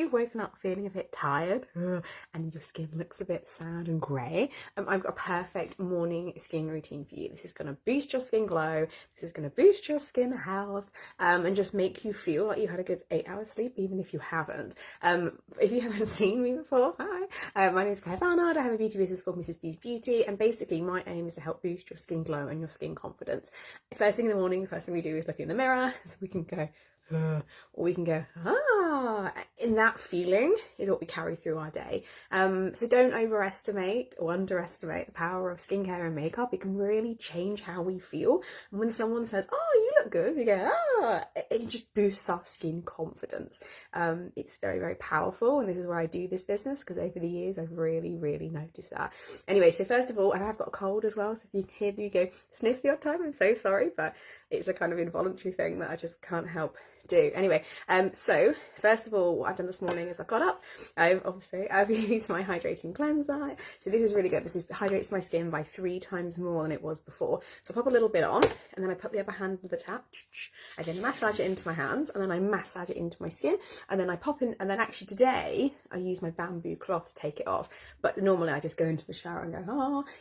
you've woken up feeling a bit tired and your skin looks a bit sad and grey, I've got a perfect morning skin routine for you. This is going to boost your skin glow, this is going to boost your skin health, and just make you feel like you had a good 8 hours sleep, even if you haven't. If you haven't seen me before, hi, my name is Claire Barnard. I have a beauty business called Mrs. B's Beauty, and basically my aim is to help boost your skin glow and your skin confidence. First thing in the morning, the first thing we do is look in the mirror, so we can go, or we can go, and that feeling is what we carry through our day. So don't overestimate or underestimate the power of skincare and makeup. It can really change how we feel. And when someone says, oh, you look good, we go, it just boosts our skin confidence. It's very, very powerful, and this is why I do this business, because over the years I've really, really noticed that. Anyway, so first of all, and I've got a cold as well, so if you hear me go sniff the odd time, I'm so sorry, but it's a kind of involuntary thing that I just can't help do. Anyway, so first of all, what I've done this morning is I've got up, I've used my hydrating cleanser. So this is really good. This hydrates my skin by 3 times more than it was before. So I pop a little bit on, and then I put the other hand with the tap, I then massage it into my hands, and then I massage it into my skin, and then I pop in, and then actually today I use my bamboo cloth to take it off. But normally I just go into the shower and go,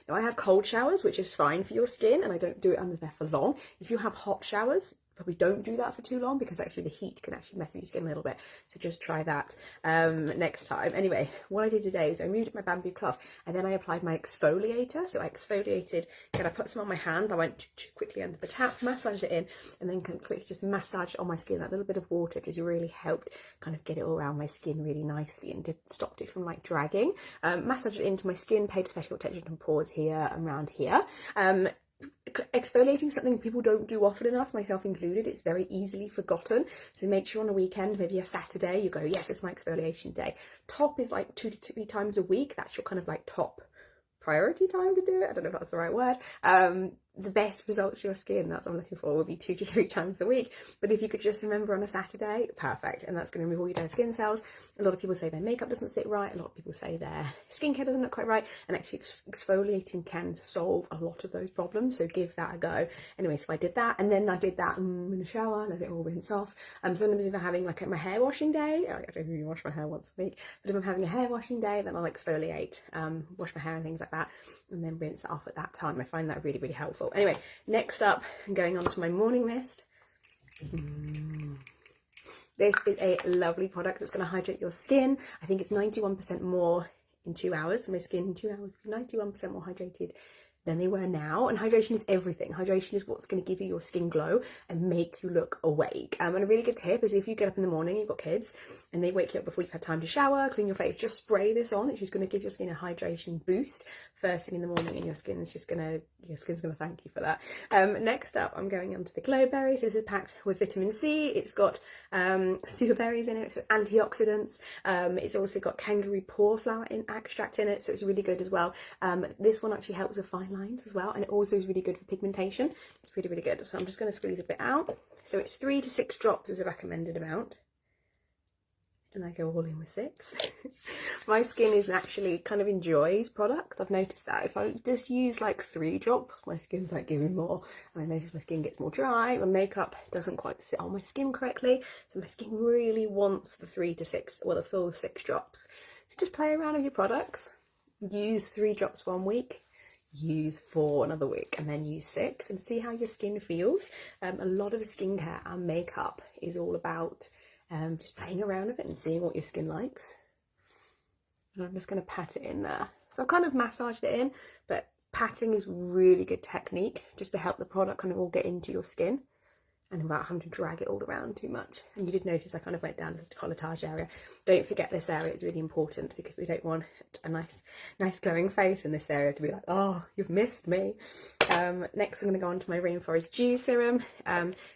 Now I have cold showers, which is fine for your skin, and I don't do it under there for long. If you have hot showers, probably don't do that for too long, because actually the heat can actually mess with your skin a little bit. So just try that next time. Anyway, what I did today is I removed my bamboo cloth, and then I applied my exfoliator. So I exfoliated, and I put some on my hand. I went quickly under the tap, massaged it in, and then quickly just massaged it on my skin. That little bit of water just really helped kind of get it all around my skin really nicely, and stopped it from like dragging. Massaged it into my skin, paid special attention to pores here and around here. Exfoliating, something people don't do often enough, myself included. It's very easily forgotten, so make sure on a weekend, maybe a Saturday, you go, yes, it's my exfoliation day. Top is like 2 to 3 times a week. That's your kind of like top priority time to do it. I don't know if that's the right word. The best results for your skin, that's what I'm looking for, would be 2 to 3 times a week. But if you could just remember on a Saturday, perfect. And that's going to remove all your dead skin cells. A lot of people say their makeup doesn't sit right. A lot of people say their skincare doesn't look quite right. And actually exfoliating can solve a lot of those problems. So give that a go. Anyway, so I did that. And then I did that in the shower, let it all rinse off. Sometimes if I'm having like my hair washing day, I don't really wash my hair once a week, but if I'm having a hair washing day, then I'll exfoliate, wash my hair and things like that, and then rinse it off at that time. I find that really, really helpful. Anyway, next up, I'm going on to my morning mist. This is a lovely product that's going to hydrate your skin. I think it's 91% more in 2 hours. So my skin in 2 hours is 91% more hydrated than they were now. And hydration is everything. Hydration is what's going to give you your skin glow and make you look awake. And a really good tip is if you get up in the morning, you've got kids, and they wake you up before you've had time to shower, clean your face, just spray this on. It's just going to give your skin a hydration boost first thing in the morning, and your skin's gonna thank you for that. Next up, I'm going on to the glow berries. This is packed with vitamin C. It's got super berries in it, so antioxidants. It's also got kangaroo paw flower extract in it, so it's really good as well. This one actually helps with fine lines as well, and it also is really good for pigmentation. It's really, really good. So I'm just going to squeeze a bit out. So it's 3 to 6 drops is a recommended amount, and I go all in with 6. My skin is actually kind of enjoys products. I've noticed that if I just use like 3 drops, my skin's like giving more, and I notice my skin gets more dry. My makeup doesn't quite sit on my skin correctly, so my skin really wants the 3 to 6, or the full 6 drops. So just play around with your products. Use 3 drops 1 week, use 4 another week, and then use 6, and see how your skin feels. A lot of skincare and makeup is all about just playing around with it and seeing what your skin likes. And I'm just going to pat it in there. So I've kind of massaged it in, but patting is really good technique just to help the product kind of all get into your skin and without having to drag it all around too much. And you did notice I kind of went down to the décolletage area. Don't forget this area is really important, because we don't want a nice glowing face in this area to be like, oh, you've missed me. Next, I'm going to go on to my Rainforest Dew Serum.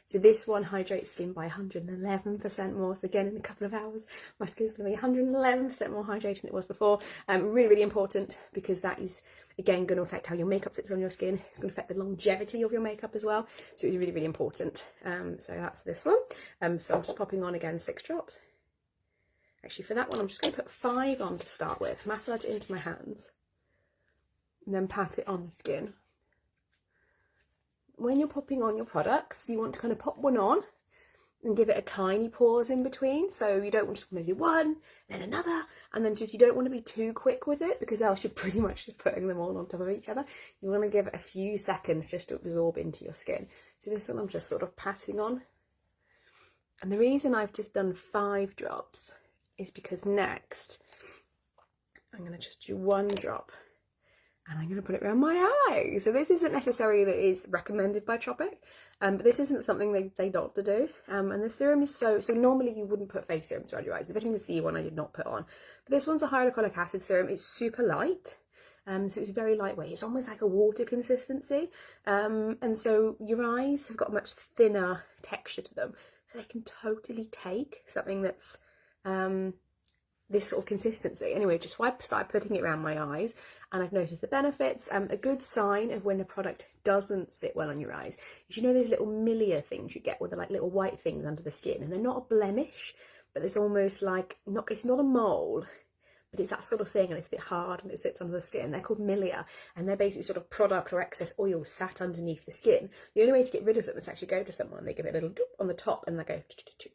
So this one hydrates skin by 111% more. So again, in a couple of hours, my skin's going to be 111% more hydrated than it was before. Really, really important, because that is, again, going to affect how your makeup sits on your skin. It's going to affect the longevity of your makeup as well. So it's really, really important. So that's this one. So I'm just popping on again 6 drops. Actually, for that one, I'm just going to put 5 on to start with. Massage it into my hands, and then pat it on the skin. When you're popping on your products, you want to kind of pop one on and give it a tiny pause in between. So you don't just want to do one, then another, and then just, you don't want to be too quick with it, because else you're pretty much just putting them all on top of each other. You want to give it a few seconds just to absorb into your skin. So this one I'm just sort of patting on. And the reason I've just done 5 drops is because next I'm going to just do 1 drop. And I'm going to put it around my eye. So this isn't necessarily that is recommended by Tropic, but this isn't something they not to do. And the serum is so normally you wouldn't put face serums around your eyes. The vitamin C one I did not put on. But this one's a hyaluronic acid serum. It's super light. So it's very lightweight. It's almost like a water consistency. And so your eyes have got a much thinner texture to them. So they can totally take something that's this sort of consistency. Anyway, just start putting it around my eyes, and I've noticed the benefits. A good sign of when a product doesn't sit well on your eyes is, you know, those little milia things you get with the like little white things under the skin, and they're not a blemish, but it's almost like it's not a mole, but it's that sort of thing, and it's a bit hard and it sits under the skin. They're called milia, and they're basically sort of product or excess oil sat underneath the skin. The only way to get rid of them is actually go to someone, they give it a little doop on the top, and they go,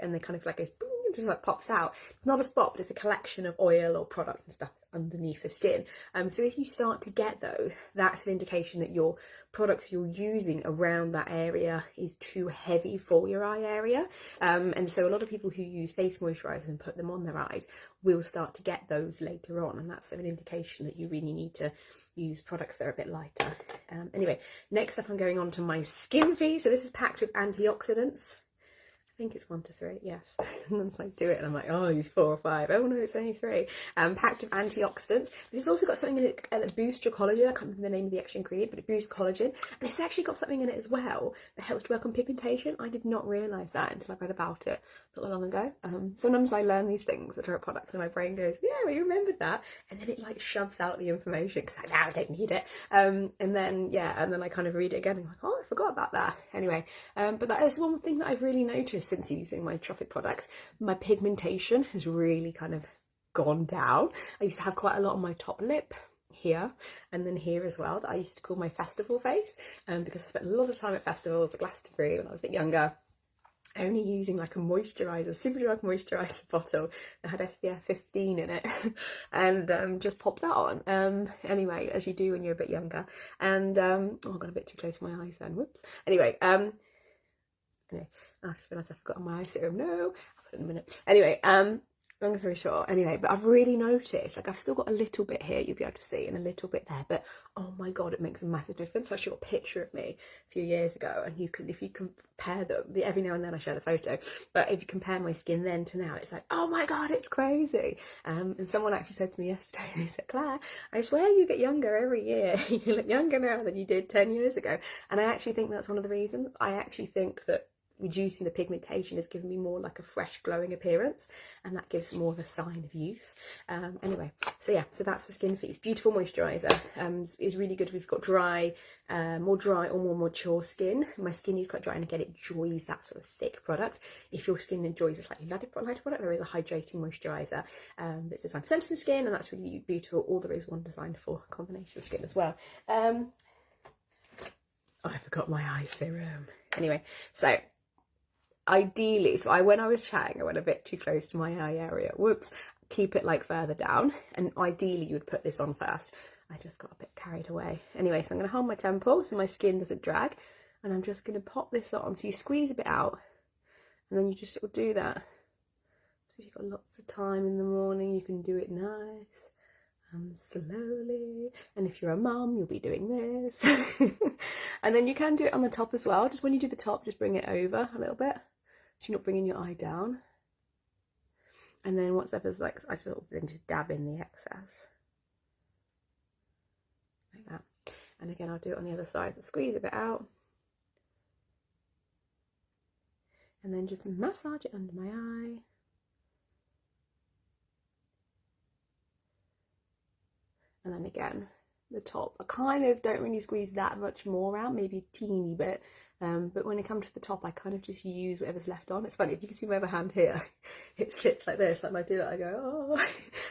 and they kind of like goes boom, just like pops out. It's not a spot, but it's a collection of oil or product and stuff underneath the skin. So if you start to get those, that's an indication that your products you're using around that area is too heavy for your eye area. And so a lot of people who use face moisturisers and put them on their eyes will start to get those later on, and that's an indication that you really need to use products that are a bit lighter. Anyway, next up I'm going on to my Skin Fee. So this is packed with antioxidants. I think it's 1 to 3, yes. And then it's like, do it, and I'm like, oh, use 4 or 5. Oh no, it's only 3. Packed with antioxidants. This has also got something in it that boosts your collagen. I can't remember the name of the extra ingredient, but it boosts collagen. And it's actually got something in it as well that helps to work on pigmentation. I did not realise that until I read about it not that long ago. Sometimes I learn these things that are a product and my brain goes, yeah, we remembered that. And then it like shoves out the information because like, I don't need it. And then I kind of read it again and I'm like, oh, I forgot about that. Anyway, but that is one thing that I've really noticed since using my Tropic products. My pigmentation has really kind of gone down. I used to have quite a lot on my top lip here and then here as well that I used to call my festival face, because I spent a lot of time at festivals at Glastonbury when I was a bit younger, only using like a moisturiser, Superdrug moisturiser bottle that had SPF 15 in it and just popped that on. Anyway, as you do when you're a bit younger. And oh, I got a bit too close to my eyes then, whoops. Anyway, I just realised I forgot my eye serum. No, I'll put it in a minute. Anyway, long story short, anyway, but I've really noticed, like I've still got a little bit here, you'll be able to see, and a little bit there, but oh my god, it makes a massive difference. I shot a picture of me a few years ago, and you can, if you compare them, every now and then I share the photo, but if you compare my skin then to now, it's like, oh my god, it's crazy. And someone actually said to me yesterday, they said, Claire, I swear you get younger every year. You look younger now than you did 10 years ago. And I actually think that's one of the reasons. I actually think that reducing the pigmentation has given me more like a fresh glowing appearance, and that gives more of a sign of youth. Anyway, so yeah, so that's the Skin Fee. It's beautiful moisturiser. It's really good if you've got dry, more dry or more mature skin. My skin is quite dry and again it enjoys that sort of thick product. If your skin enjoys a slightly lighter product, there is a hydrating moisturiser that's designed for sensitive skin, and that's really beautiful. Or there is one designed for combination skin as well. I forgot my eye serum. Anyway, so ideally, when I was chatting, I went a bit too close to my eye area. Whoops. Keep it like further down, and ideally you would put this on first. I just got a bit carried away. Anyway, so I'm going to hold my temple so my skin doesn't drag, and I'm just going to pop this on. So you squeeze a bit out, and then you just sort of do that. So if you've got lots of time in the morning, you can do it nice and slowly. And if you're a mum, you'll be doing this. And then you can do it on the top as well. Just when you do the top, just bring it over a little bit, so you're not bringing your eye down. And then whatever's like, I sort of then just dab in the excess. Like that. And again, I'll do it on the other side. So squeeze a bit out. And then just massage it under my eye. And then again, the top. I kind of don't really squeeze that much more out, maybe a teeny bit. But when it comes to the top, I kind of just use whatever's left on. It's funny, if you can see my other hand here, it sits like this. Like when I do it, I go, oh,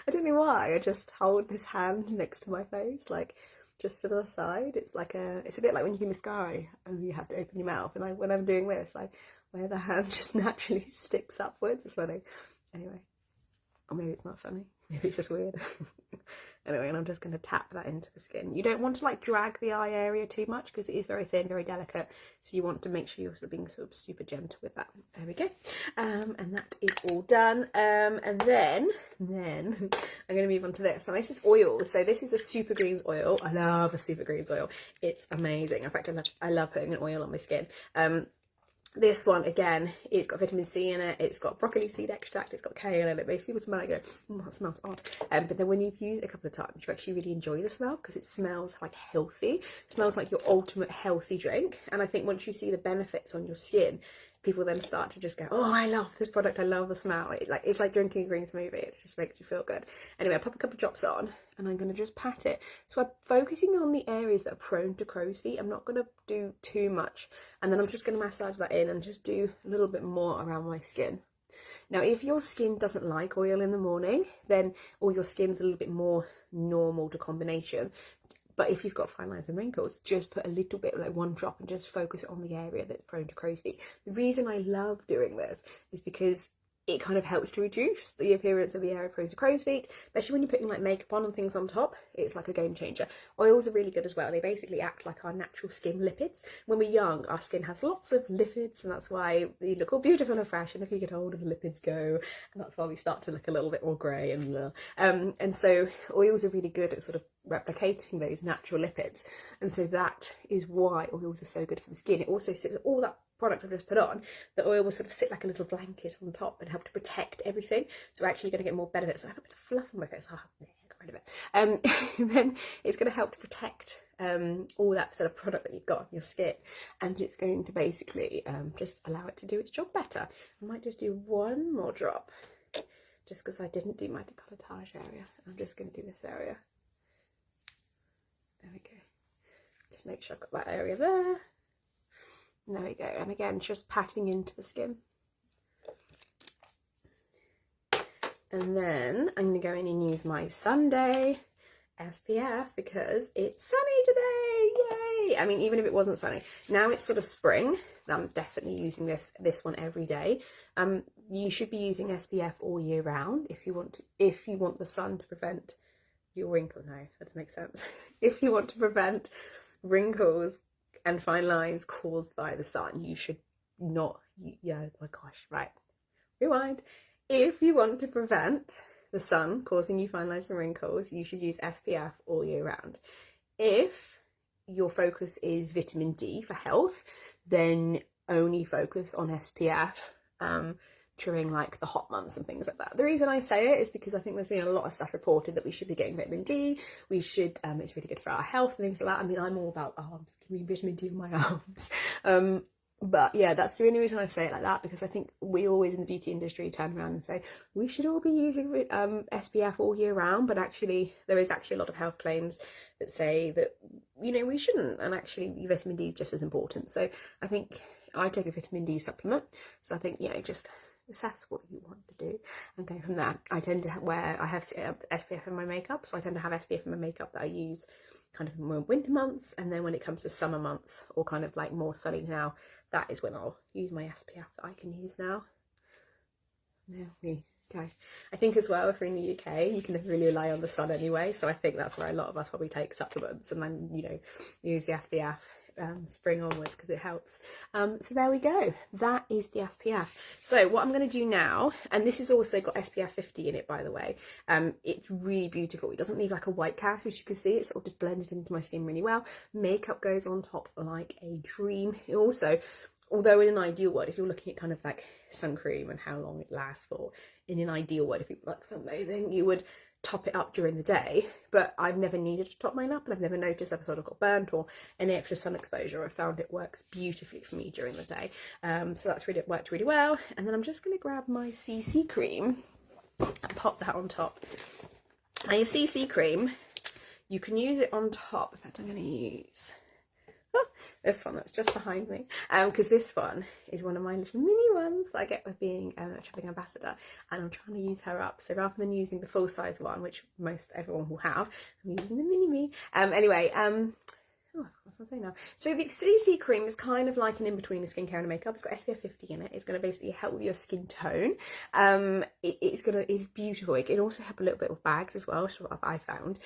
I don't know why. I just hold this hand next to my face, like just to the side. It's like it's a bit like when you do mascara and you have to open your mouth. And when I'm doing this, I my other hand just naturally sticks upwards. It's funny. Anyway, or maybe it's not funny. Maybe it's just weird. Anyway, and I'm just going to tap that into the skin. You don't want to like drag the eye area too much because it is very thin, very delicate. So you want to make sure you're sort of being sort of super gentle with that. There we go. And that is all done. And then I'm going to move on to this. And this is oil. So this is a Super Greens oil. I love a Super Greens oil. It's amazing. In fact, I love putting an oil on my skin. This one, again, it's got vitamin C in it, it's got broccoli seed extract, it's got kale in it. Most people smell it and go, that smells odd. But then when you've used it a couple of times, you actually really enjoy the smell because it smells like healthy. It smells like your ultimate healthy drink. And I think once you see the benefits on your skin, people then start to just go, oh, I love this product, I love the smell. It's like drinking a green smoothie, it just makes you feel good. Anyway, I pop a couple of drops on and I'm going to just pat it. So I'm focusing on the areas that are prone to crow's feet. I'm not going to do too much. And then I'm just going to massage that in and just do a little bit more around my skin. Now, if your skin doesn't like oil in the morning, then, or your skin's a little bit more normal to combination, but if you've got fine lines and wrinkles, just put a little bit, like 1 drop, and just focus on the area that's prone to crow's feet. The reason I love doing this is because it kind of helps to reduce the appearance of the area prone to crow's feet, especially when you're putting like makeup on and things on top. It's like a game changer. Oils are really good as well. They basically act like our natural skin lipids. When we're young, our skin has lots of lipids, and that's why we look all beautiful and fresh. And as we get older, the lipids go, and that's why we start to look a little bit more grey and so oils are really good at sort of replicating those natural lipids, and so that is why oils are so good for the skin. It also sits all that product I've just put on, the oil will sort of sit like a little blanket on top and help to protect everything. So we're actually going to get more benefits. So I have a bit of fluff on my face. Oh, yeah, got rid of it. And then it's going to help to protect all that sort of product that you've got on your skin, and it's going to basically just allow it to do its job better. I might just do 1 more drop, just because I didn't do my décolletage area. I'm just going to do this area. There we go. Just make sure I've got that area there. There we go, and again, just patting into the skin. And then I'm going to go in and use my Sunday SPF because it's sunny today, yay! I mean, even if it wasn't sunny, now it's sort of spring, I'm definitely using this one every day. You should be using SPF all year round if you want the sun to prevent your wrinkles. No, that doesn't make sense. If you want to prevent wrinkles and fine lines caused by the sun, you should not, yeah, oh my gosh, right, rewind. If you want to prevent the sun causing you fine lines and wrinkles, you should use SPF all year round. If your focus is vitamin D for health, then only focus on SPF during like the hot months and things like that. The reason I say it is because I think there's been a lot of stuff reported that we should be getting vitamin D. We should, it's really good for our health and things like that. I mean, I'm all about arms, give me vitamin D on my arms. But yeah, that's the only reason I say it like that, because I think we always in the beauty industry turn around and say we should all be using SPF all year round, but actually there is actually a lot of health claims that say that, you know, we shouldn't, and actually vitamin D is just as important. So I think I take a vitamin D supplement, so I think, you know, just assess what you want to do and go from there. I tend to I have SPF in my makeup, so I tend to have SPF in my makeup that I use kind of more winter months, and then when it comes to summer months or kind of like more sunny now, that is when I'll use my SPF that I can use now. There we go. I think as well, if we're in the UK, you can never really rely on the sun anyway, so I think that's where a lot of us probably take supplements and then, you know, use the SPF spring onwards because it helps. So there we go, that is the SPF. So what I'm going to do now, and this has also got SPF 50 in it, by the way, it's really beautiful. It doesn't leave like a white cast, as you can see. It's sort of just blended into my skin really well. Makeup goes on top like a dream. It also, although in an ideal world, if you're looking at kind of like sun cream and how long it lasts for, in an ideal world, if you like sunbathing, you would top it up during the day, but I've never needed to top mine up, and I've never noticed I've sort of got burnt or any extra sun exposure. I found it works beautifully for me during the day, so that's really worked really well. And then I'm just going to grab my CC cream and pop that on top. Now your CC cream, you can use it on top. In fact, I'm going to use this one that's just behind me, because this one is one of my little mini ones that I get with being a Tropic ambassador, and I'm trying to use her up. So rather than using the full size one, which most everyone will have, I'm using the mini me. Anyway, Oh, what was I saying now? So the CC cream is kind of like an in-between of skincare and makeup. It's got SPF 50 in it. It's going to basically help with your skin tone. It's beautiful. It can also help a little bit with bags as well, which is what I found.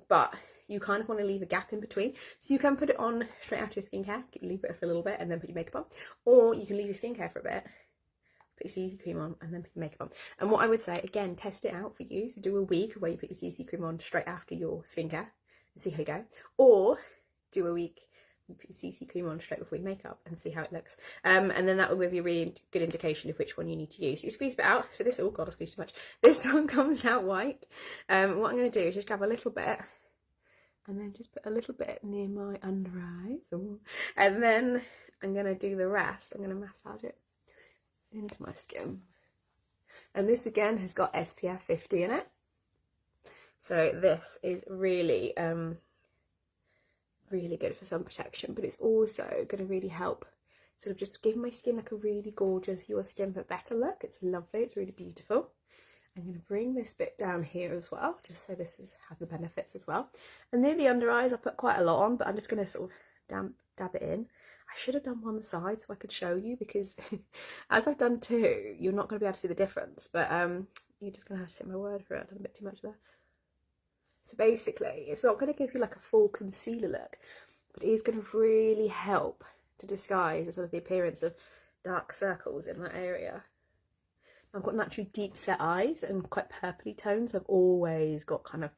But you kind of want to leave a gap in between. So you can put it on straight after your skincare, leave it for a little bit and then put your makeup on. Or you can leave your skincare for a bit, put your CC cream on and then put your makeup on. And what I would say, again, test it out for you. So do a week where you put your CC cream on straight after your skincare and see how you go. Or do a week you put your CC cream on straight before your makeup and see how it looks. And then that will give you a really good indication of which one you need to use. So you squeeze it out. So this, oh God, I squeezed too much. This one comes out white. What I'm going to do is just grab a little bit and then just put a little bit near my under eyes. And then I'm going to do the rest. I'm going to massage it into my skin. And this again has got SPF 50 in it. So this is really, really good for sun protection, but it's also going to really help sort of just give my skin like a really gorgeous Your Skin But Better look. It's lovely. It's really beautiful. I'm going to bring this bit down here as well, just so this has the benefits as well. And near the under eyes, I put quite a lot on, but I'm just going to sort of dab it in. I should have done one side so I could show you, because as I've done two, you're not going to be able to see the difference, but you're just going to have to take my word for it. I've done a bit too much there. So basically, it's not going to give you like a full concealer look, but it is going to really help to disguise sort of the appearance of dark circles in that area. I've got naturally deep set eyes and quite purpley tones. So I've always got kind of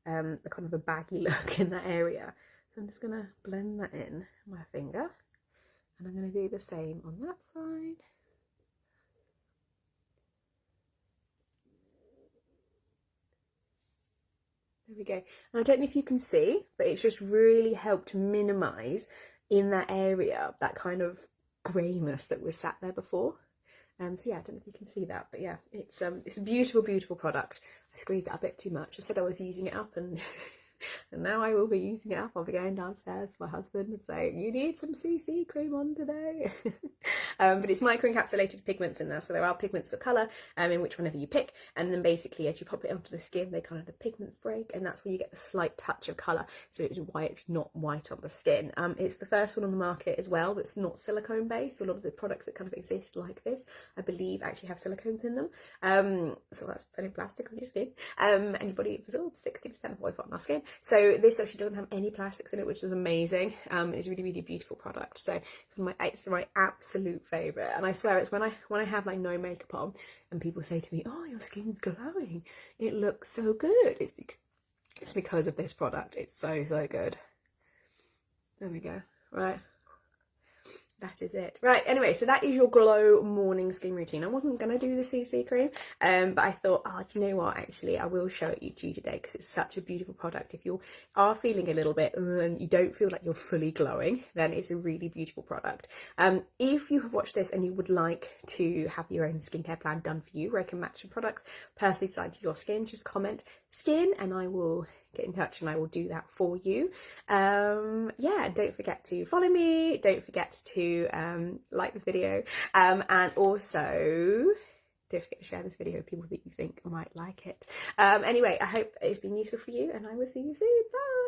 a baggy look in that area. So I'm just going to blend that in with my finger, and I'm going to do the same on that side. There we go. And I don't know if you can see, but it's just really helped minimise in that area that kind of greyness that was sat there before. So yeah, I don't know if you can see that, but yeah, it's a beautiful, beautiful product. I squeezed it a bit too much. I said I was using it up, and and now I will be using it up. I'll be going downstairs to my husband and saying, you need some CC cream on today. But it's microencapsulated pigments in there, so there are pigments of colour in which whenever you pick, and then basically as you pop it onto the skin, the pigments break, and that's where you get the slight touch of colour, so it's why it's not white on the skin. It's the first one on the market as well that's not silicone based. So a lot of the products that kind of exist like this, I believe, actually have silicones in them, so that's putting plastic on your skin, and your body absorbs 60% of what we've got on our skin. So this actually doesn't have any plastics in it, which is amazing. It's a really, really beautiful product. So it's my absolute favourite. And I swear, it's when I have like no makeup on and people say to me, oh, your skin's glowing, it looks so good. It's because of this product. It's so, so good. There we go. Right. That is it. Right, anyway, so that is your glow morning skin routine. I wasn't going to do the CC cream, but I thought, oh, do you know what, actually, I will show it to you today because it's such a beautiful product. If you are feeling a little bit and you don't feel like you're fully glowing, then it's a really beautiful product. If you have watched this and you would like to have your own skincare plan done for you, where I can match your products personally designed to your skin, just comment skin and I will get in touch and I will do that for you. Yeah, don't forget to follow me, don't forget to like this video, and also don't forget to share this video with people that you think might like it. Anyway, I hope it's been useful for you, and I will see you soon. Bye.